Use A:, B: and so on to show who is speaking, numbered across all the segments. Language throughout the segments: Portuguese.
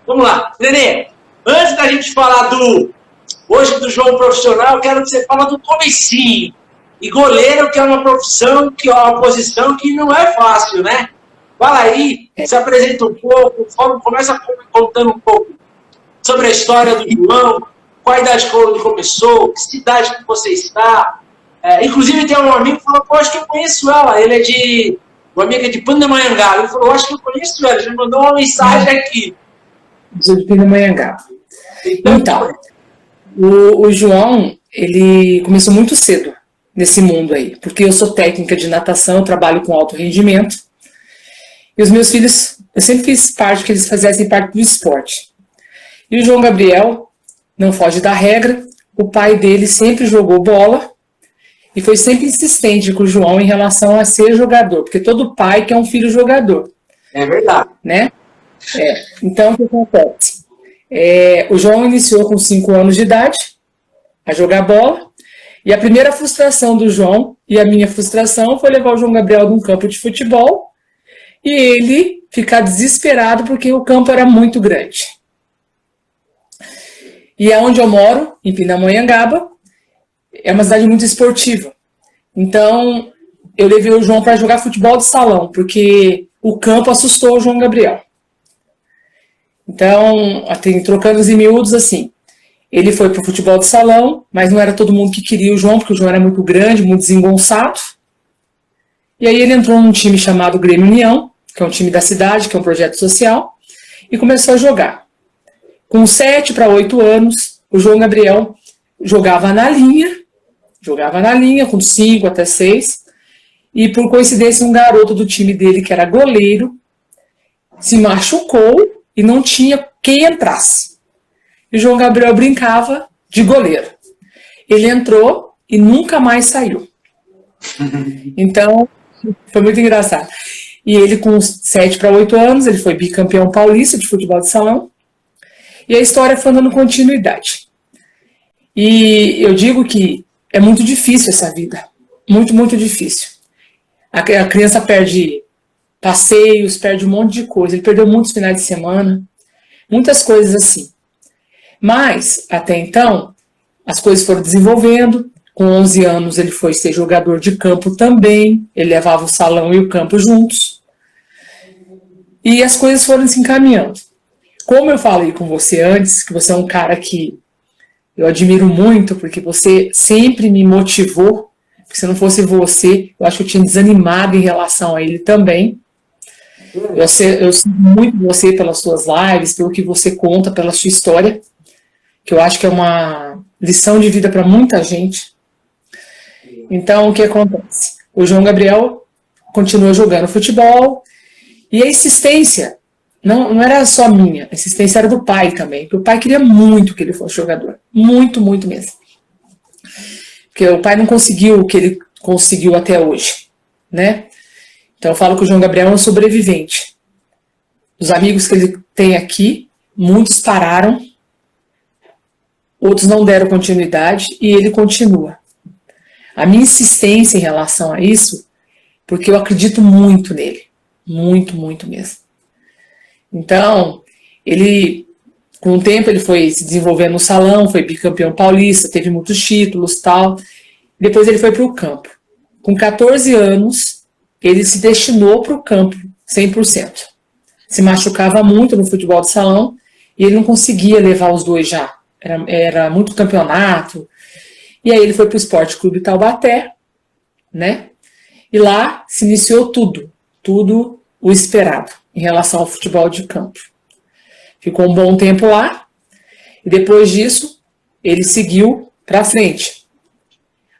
A: Vamos lá. Nenê, antes da gente falar hoje do jogo profissional, eu quero que você fale do comecinho. E goleiro, que é uma profissão, que é uma posição que não é fácil, né? Fala aí, se apresenta um pouco, começa contando um pouco sobre a história do João, qual a idade que ele começou, que cidade que você está. Inclusive tem um amigo que falou, pô, acho que eu conheço ela, o amigo é de Pindamonhangaba, ele falou, acho que eu conheço ela, já me mandou uma mensagem aqui.
B: De Pindamonhangaba. Então, o João, ele começou muito cedo nesse mundo aí, porque eu sou técnica de natação, eu trabalho com alto rendimento, e os meus filhos, eu sempre fiz parte que eles fizessem parte do esporte. E o João Gabriel não foge da regra, o pai dele sempre jogou bola e foi sempre insistente com o João em relação a ser jogador, porque todo pai quer um filho jogador.
A: É verdade.
B: Né? Então, o que acontece? O João iniciou com 5 anos de idade a jogar bola, e a primeira frustração do João e a minha frustração foi levar o João Gabriel num campo de futebol e ele ficar desesperado porque o campo era muito grande. E aonde eu moro, em Pindamonhangaba, é uma cidade muito esportiva. Então, eu levei o João para jogar futebol de salão, porque o campo assustou o João Gabriel. Então, trocando os miúdos, assim, ele foi para o futebol de salão, mas não era todo mundo que queria o João, porque o João era muito grande, muito desengonçado. E aí ele entrou num time chamado Grêmio União, que é um time da cidade, que é um projeto social, e começou a jogar. Com 7 para 8 anos, o João Gabriel jogava na linha, com 5 até 6, e por coincidência um garoto do time dele, que era goleiro, se machucou e não tinha quem entrasse. E o João Gabriel brincava de goleiro. Ele entrou e nunca mais saiu. Então, foi muito engraçado. E ele, com 7 para 8 anos, ele foi bicampeão paulista de futebol de salão. E a história foi dando continuidade. E eu digo que é muito difícil essa vida. Muito, muito difícil. A criança perde passeios, perde um monte de coisa. Ele perdeu muitos finais de semana. Muitas coisas assim. Mas, até então, as coisas foram desenvolvendo. Com 11 anos, ele foi ser jogador de campo também. Ele levava o salão e o campo juntos. E as coisas foram se encaminhando. Como eu falei com você antes, que você é um cara que eu admiro muito, porque você sempre me motivou. Porque se não fosse você, eu acho que eu tinha desanimado em relação a ele também. Eu sei muito de você pelas suas lives, pelo que você conta, pela sua história, que eu acho que é uma lição de vida para muita gente. Então, o que acontece? O João Gabriel continua jogando futebol, e a insistência não era só minha, a insistência era do pai também, porque o pai queria muito que ele fosse jogador, muito, muito mesmo. Porque o pai não conseguiu o que ele conseguiu até hoje, né? Então eu falo que o João Gabriel é um sobrevivente. Os amigos que ele tem aqui, muitos pararam, outros não deram continuidade e ele continua. A minha insistência em relação a isso, porque eu acredito muito nele, muito, muito mesmo. Então, ele, com o tempo, ele foi se desenvolvendo no salão, foi bicampeão paulista, teve muitos títulos e tal. Depois ele foi para o campo. Com 14 anos, ele se destinou para o campo 100%. Se machucava muito no futebol de salão e ele não conseguia levar os dois já. Era muito campeonato. E aí ele foi para o Esporte Clube Taubaté, né? E lá se iniciou tudo o esperado em relação ao futebol de campo. Ficou um bom tempo lá e depois disso ele seguiu para frente.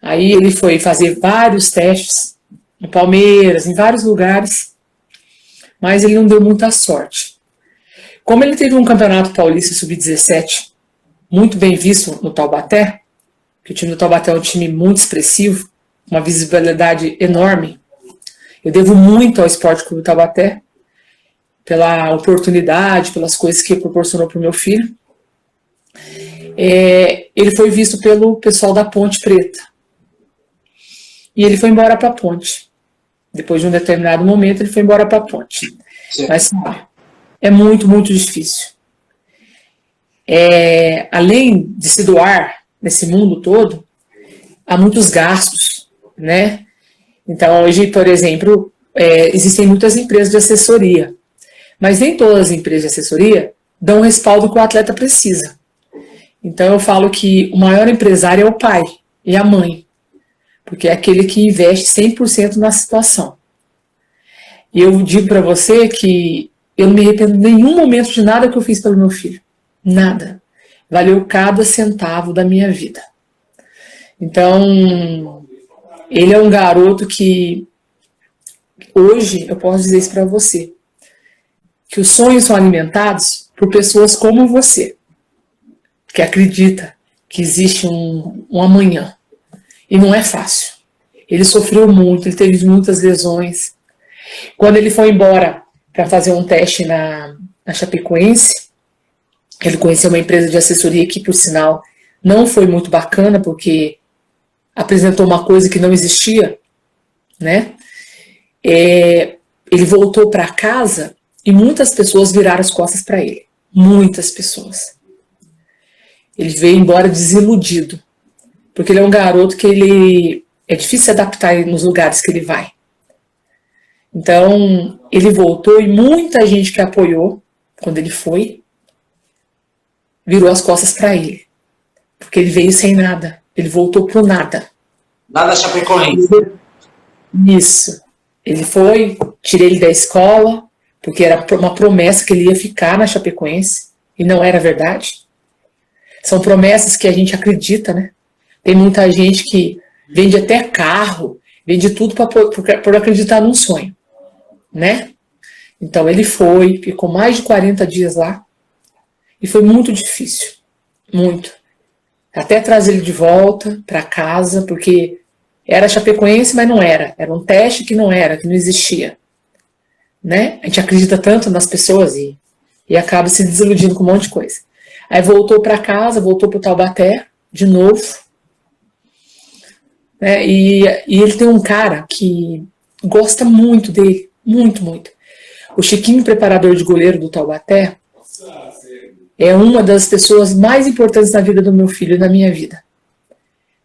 B: Aí ele foi fazer vários testes no Palmeiras, em vários lugares, mas ele não deu muita sorte. Como ele teve um campeonato paulista sub-17 muito bem visto no Taubaté, que o time do Taubaté é um time muito expressivo, uma visibilidade enorme, eu devo muito ao Esporte Clube Taubaté, pela oportunidade, pelas coisas que proporcionou para o meu filho. Ele foi visto pelo pessoal da Ponte Preta. E ele foi embora para a Ponte. Depois de um determinado momento, ele foi embora para a Ponte. Sim. Mas é muito, muito difícil. além de se doar nesse mundo todo, há muitos gastos, né? Então, hoje, por exemplo, existem muitas empresas de assessoria, mas nem todas as empresas de assessoria dão o respaldo que o atleta precisa. Então, eu falo que o maior empresário é o pai e a mãe, porque é aquele que investe 100% na situação. E eu digo para você que eu não me arrependo em nenhum momento de nada que eu fiz pelo meu filho. Nada. Valeu cada centavo da minha vida. Então, ele é um garoto que, hoje, eu posso dizer isso para você, que os sonhos são alimentados por pessoas como você, que acredita que existe um amanhã. E não é fácil. Ele sofreu muito, ele teve muitas lesões. Quando ele foi embora para fazer um teste na Chapecoense, ele conheceu uma empresa de assessoria que, por sinal, não foi muito bacana, porque apresentou uma coisa que não existia, né? Ele voltou para casa e muitas pessoas viraram as costas para ele. Muitas pessoas. Ele veio embora desiludido, porque ele é um garoto que é difícil se adaptar nos lugares que ele vai. Então, ele voltou e muita gente que apoiou quando ele foi, virou as costas para ele. Porque ele veio sem nada. Ele voltou pro nada.
A: Nada Chapecoense.
B: Isso. Ele foi, tirei ele da escola, porque era uma promessa que ele ia ficar na Chapecoense, e não era verdade. São promessas que a gente acredita, né? Tem muita gente que vende até carro, vende tudo por acreditar num sonho, né? Então ele foi, ficou mais de 40 dias lá, e foi muito difícil, muito. Até trazer ele de volta para casa, porque era Chapecoense, mas não era. Era um teste que não existia. Né? A gente acredita tanto nas pessoas e acaba se desiludindo com um monte de coisa. Aí voltou para casa, voltou para o Taubaté, de novo. Né? E ele tem um cara que gosta muito dele, muito, muito. O Chiquinho, preparador de goleiro do Taubaté, é uma das pessoas mais importantes na vida do meu filho e na minha vida.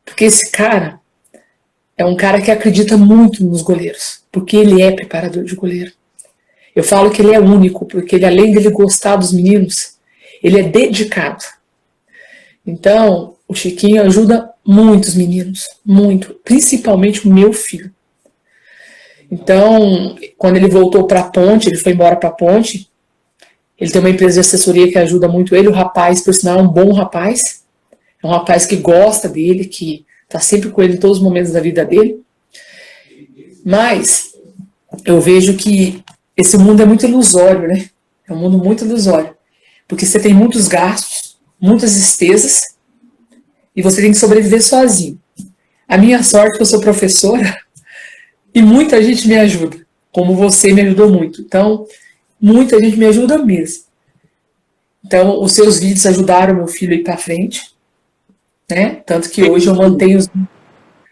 B: Porque esse cara é um cara que acredita muito nos goleiros, porque ele é preparador de goleiro. Eu falo que ele é único, porque ele, além dele gostar dos meninos, ele é dedicado. Então, o Chiquinho ajuda muitos meninos, muito, principalmente o meu filho. Então, quando ele voltou para a Ponte, ele foi embora para a Ponte, ele tem uma empresa de assessoria que ajuda muito ele. O rapaz, por sinal, é um bom rapaz. É um rapaz que gosta dele, que está sempre com ele em todos os momentos da vida dele. Mas eu vejo que esse mundo é muito ilusório, né? É um mundo muito ilusório. Porque você tem muitos gastos, muitas despesas, e você tem que sobreviver sozinho. A minha sorte é que eu sou professora e muita gente me ajuda, como você me ajudou muito. Então, muita gente me ajuda mesmo. Então, os seus vídeos ajudaram meu filho a ir para frente, né? Tanto que hoje eu mantenho,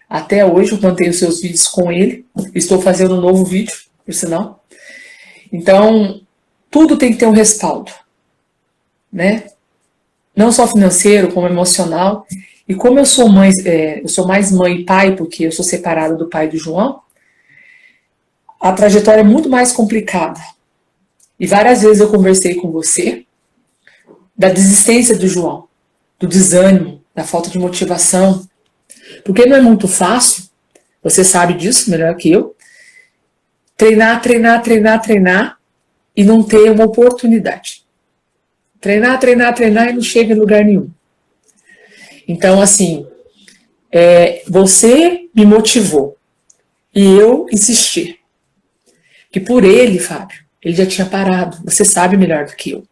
B: até hoje eu mantenho os seus vídeos com ele. Estou fazendo um novo vídeo, por sinal. Então, tudo tem que ter um respaldo, né? Não só financeiro, como emocional. E como eu sou mãe, eu sou mais mãe e pai, porque eu sou separada do pai do João, a trajetória é muito mais complicada. E várias vezes eu conversei com você da desistência do João, do desânimo, da falta de motivação. Porque não é muito fácil, você sabe disso melhor que eu, treinar e não ter uma oportunidade. Treinar e não chega em lugar nenhum. Então, assim, você me motivou e eu insisti. Que por ele, Fábio, ele já tinha parado, você sabe melhor do que eu.